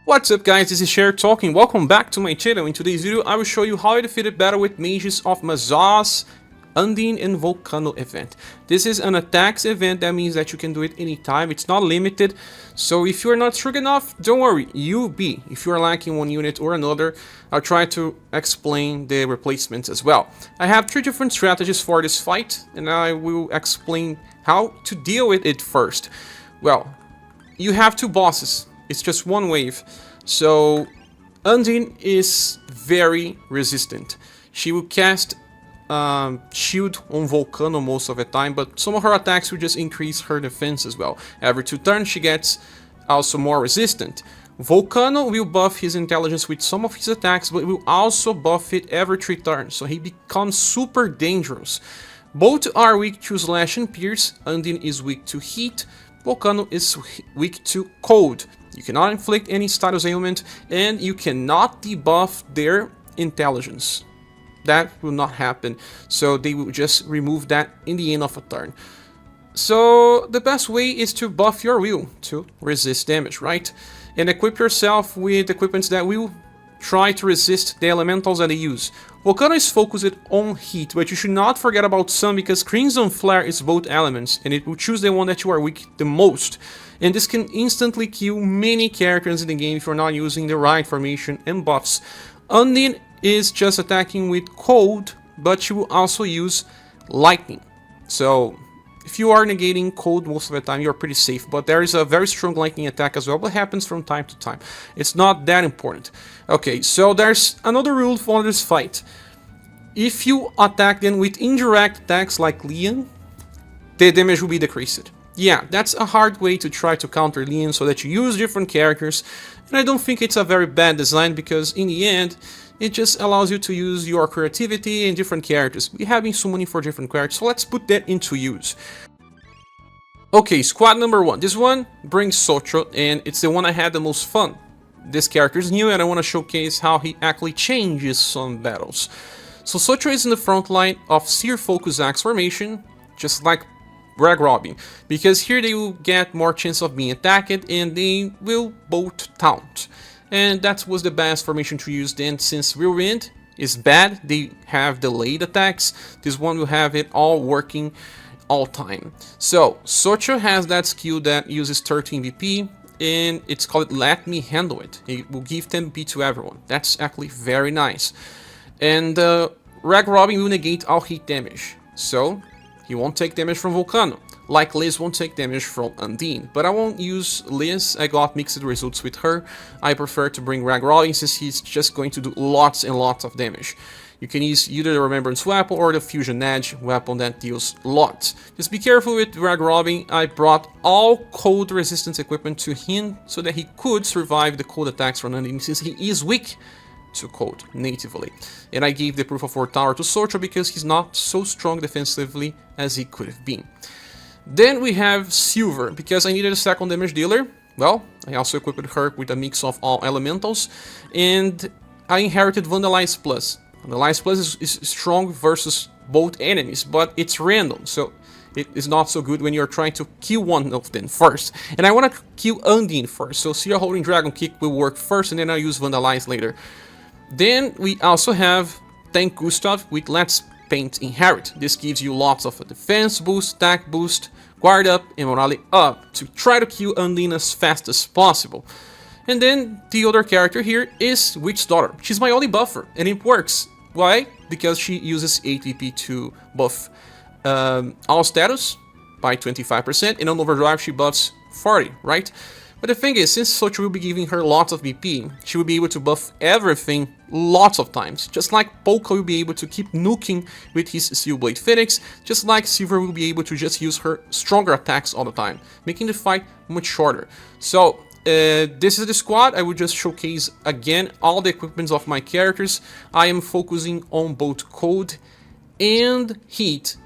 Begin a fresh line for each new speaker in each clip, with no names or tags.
What's up guys, this is Seer talking, welcome back to my channel. In today's video I will show you how I defeated battle with mages of Mahzoz, Undine and Volcano event. This is an attacks event, that means that you can do it anytime, it's not limited. So if you're not strong enough, don't worry, you'll be. If you're lacking one unit or another, I'll try to explain the replacements as well. I have 3 different strategies for this fight, and I will explain how to deal with it first. Well, you have 2 bosses. It's just one wave. So Undine is very resistant. She will cast shield on Volcano most of the time, but some of her attacks will just increase her defense as well. Every 2 turns she gets also more resistant. Volcano will buff his intelligence with some of his attacks, but will also buff it every 3 turns, so he becomes super dangerous. Both are weak to slash and pierce. Undine is weak to heat, Volcano is weak to cold. You cannot inflict any status ailment, and you cannot debuff their intelligence. That will not happen, so they will just remove that in the end of a turn. So the best way is to buff your will to resist damage, right? And equip yourself with equipments that will try to resist the elementals that they use. Volcano is focused on heat, but you should not forget about sun, because Crimson Flare is both elements, and it will choose the one that you are weak the most. And this can instantly kill many characters in the game if you're not using the right formation and buffs. Undine is just attacking with cold, but she will also use lightning. So if you are negating cold most of the time, you're pretty safe, but there is a very strong lightning attack as well, but happens from time to time. It's not that important. Okay, so there's another rule for this fight. If you attack them with indirect attacks like Leon, the damage will be decreased. Yeah, that's a hard way to try to counter Leon, so that you use different characters, and I don't think it's a very bad design, because in the end, it just allows you to use your creativity in different characters. We have been summoning for different characters, so let's put that into use. Okay, squad number 1. This one brings So-cho, and it's the one I had the most fun. This character is new, and I want to showcase how he actually changes some battles. So So-cho is in the front line of Seer Focus Axe formation, just like Rag Robbing, because here they will get more chance of being attacked, and they will both taunt. And that was the best formation to use then, since Whirlwind is bad, they have delayed attacks, this one will have it all working all time. So So-cho has that skill that uses 13 BP, and it's called Let Me Handle It. It will give 10 BP to everyone. That's actually very nice. And Rag Robbing will negate all heat damage, so he won't take damage from Volcano, like Liz won't take damage from Undine. But I won't use Liz, I got mixed results with her. I prefer to bring Rag Robbing, since he's just going to do lots and lots of damage. You can use either the Remembrance weapon or the Fusion Edge weapon that deals lots. Just be careful with Rag Robbing. I brought all cold resistance equipment to him, so that he could survive the cold attacks from Undine, since he is weak to cold natively. And I gave the proof of 4 tower to So-cho, because he's not so strong defensively as he could have been. Then we have Silver, because I needed a second damage dealer. Well, I also equipped her with a mix of all elementals, and I inherited Vandalyze Plus. Vandalyze Plus is strong versus both enemies, but it's random, so it is not so good when you're trying to kill one of them first. And I want to kill Undine first, so Seer holding Dragon Kick will work first, and then I'll use Vandalyze later. Then we also have Tank Gustave with Let's Paint Inherit. This gives you lots of defense boost, attack boost, guard up, and morale up to try to kill Undine as fast as possible. And then the other character here is Witch's Daughter. She's my only buffer, and it works. Why? Because she uses 8 VP to buff all status by 25%, and on Overdrive she buffs 40, right? But the thing is, since So-cho will be giving her lots of BP, she will be able to buff everything lots of times. Just like Polka will be able to keep nuking with his Steel Blade Phoenix, just like Silver will be able to just use her stronger attacks all the time, making the fight much shorter. So this is the squad. I will just showcase again all the equipments of my characters. I am focusing on both cold and heat.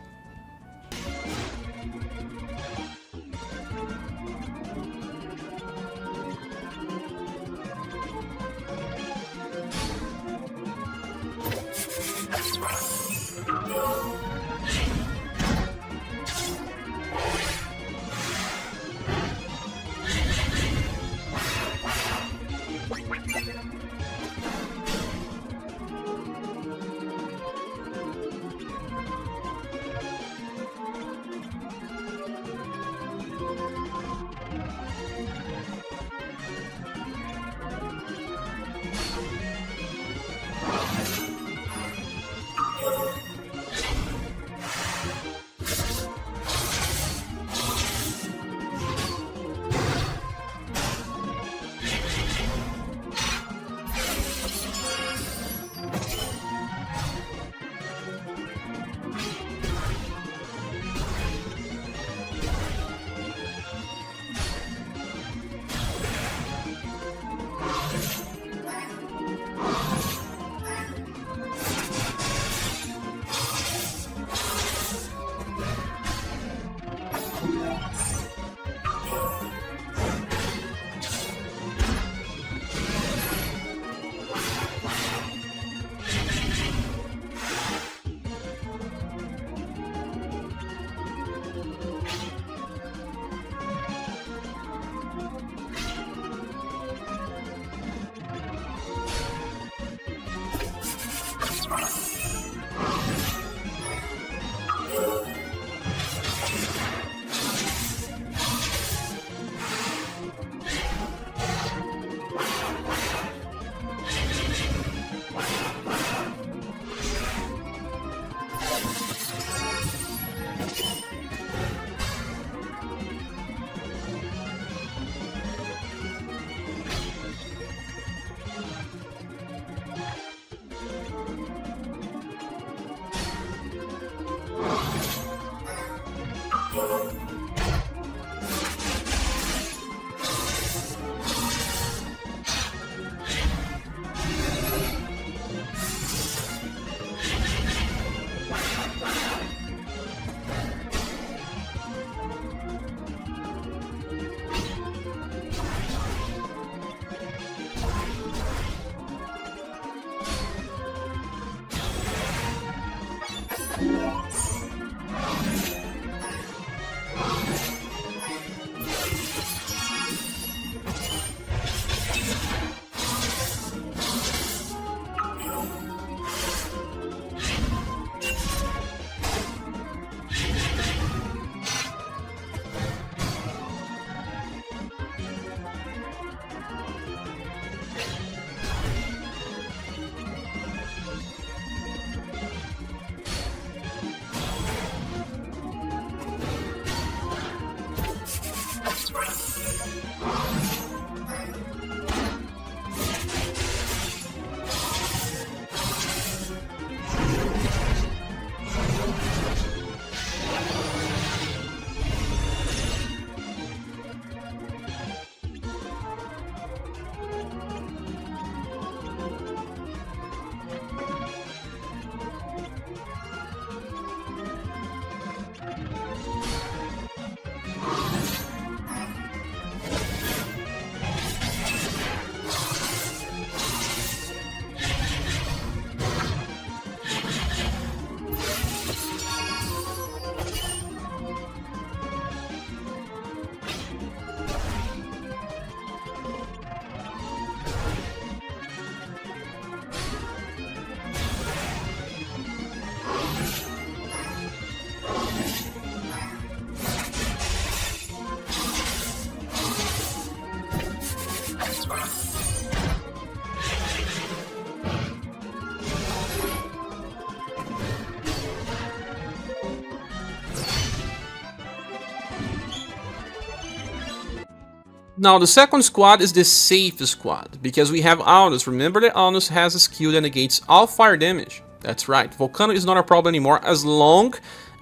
Now, the second squad is the safest squad, because we have Aunus. Remember that Aunus has a skill that negates all fire damage. That's right, Volcano is not a problem anymore as long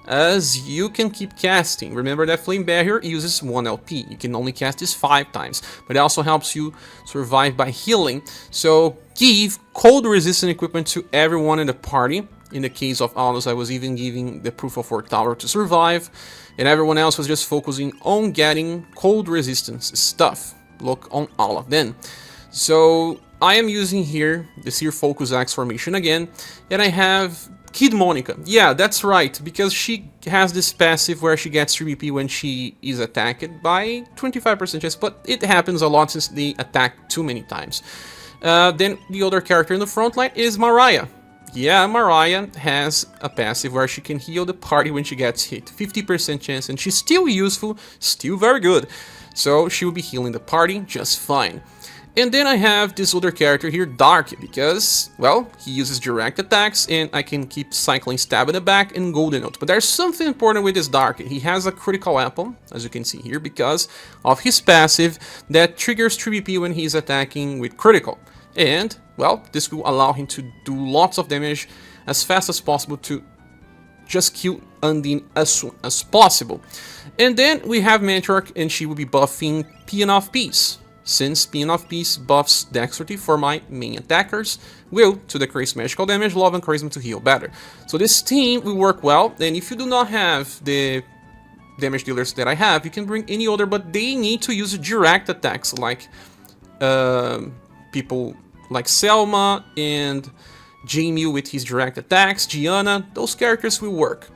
as you can keep casting. Remember that Flame Barrier uses 1 LP. You can only cast this 5 times, but it also helps you survive by healing. So give cold resistant equipment to everyone in the party. In the case of Aunus, I was even giving the Proof of Work Tower to survive, and everyone else was just focusing on getting cold resistance stuff. Look on all of them. So I am using here the Seer Focus Axe formation again, and I have Kid Monika. Yeah, that's right, because she has this passive where she gets 3 BP when she is attacked by 25% chance, but it happens a lot since they attack too many times. Then the other character in the front line is Mariah. Yeah, Mariah has a passive where she can heal the party when she gets hit. 50% chance, and she's still useful, still very good. So she will be healing the party just fine. And then I have this other character here, Darque, because, well, he uses direct attacks, and I can keep cycling stab in the back and golden note. But there's something important with this Darque. He has a critical apple, as you can see here, because of his passive that triggers 3 BP when he's attacking with critical. And, well, this will allow him to do lots of damage as fast as possible to just kill Undine as soon as possible. And then we have Matriarch, and she will be buffing Pean of Peace, since Pean of Peace buffs Dexterity for my main attackers, Will to decrease magical damage, Love and Charisma to heal better. So this team will work well, and if you do not have the damage dealers that I have, you can bring any other, but they need to use direct attacks, like people like Selma and Jamie with his direct attacks, Gianna, those characters will work.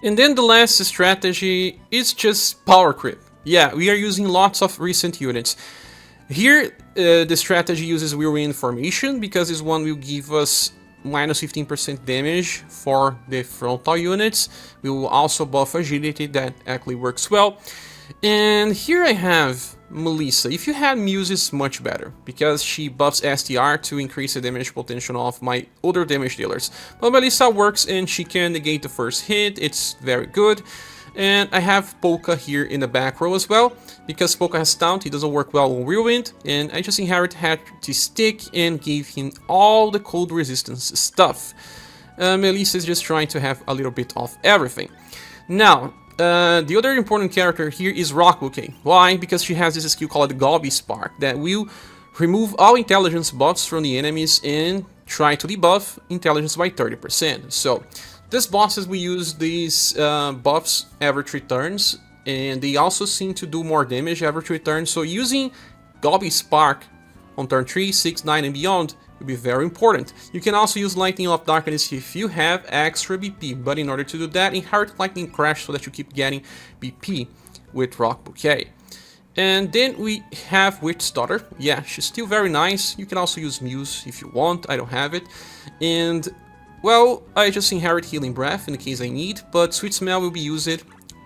And then the last strategy is just power creep. Yeah, we are using lots of recent units. Here, the strategy uses Whirlwind formation because this one will give us minus 15% damage for the frontal units. We will also buff agility, that actually works well. And here I have Melissa. If you had Muse, it's much better, because she buffs STR to increase the damage potential of my other damage dealers. But Melissa works and she can negate the first hit, it's very good. And I have Polka here in the back row as well, because Polka has Taunt, he doesn't work well on Whirlwind, and I just inherit Hattie Stick and give him all the cold resistance stuff. Melissa is just trying to have a little bit of everything. Now, the other important character here is Rocbouquet. Why? Because she has this skill called Gobby Spark that will remove all intelligence buffs from the enemies and try to debuff intelligence by 30%. So, these bosses will use these buffs every 3 turns, and they also seem to do more damage every 3 turns. So using Gobby Spark on turn 3, 6, 9 and beyond will be very important. You can also use Lightning of Darkness if you have extra BP, but in order to do that, inherit Lightning Crash so that you keep getting BP with Rocbouquet. And then we have Witch's Daughter. Yeah, she's still very nice. You can also use Muse if you want, I don't have it. And, well, I just inherit Healing Breath in the case I need, but Sweet Smell will be used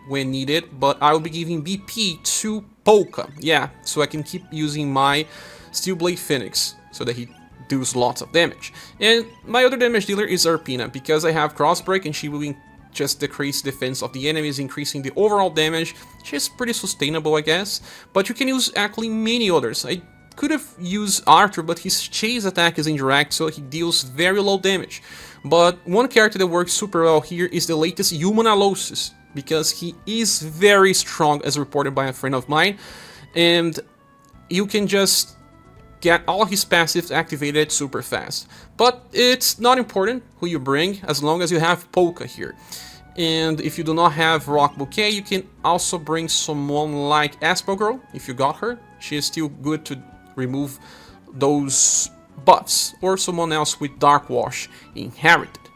when needed, but I will be giving BP to Polka. Yeah, so I can keep using my Steelblade Phoenix so that he does lots of damage. And my other damage dealer is Urpina, because I have Crossbreak and she will just decrease defense of the enemies, increasing the overall damage. She's pretty sustainable, I guess, but you can use actually many others. I could have used Arthur, but his chase attack is indirect, so he deals very low damage. But one character that works super well here is the latest Human Alosis, because he is very strong, as reported by a friend of mine, and you can just get all his passives activated super fast. But it's not important who you bring, as long as you have Polka here. And if you do not have Rocbouquet, you can also bring someone like Girl, if you got her. She is still good to remove those buffs, or someone else with Dark Wash inherited.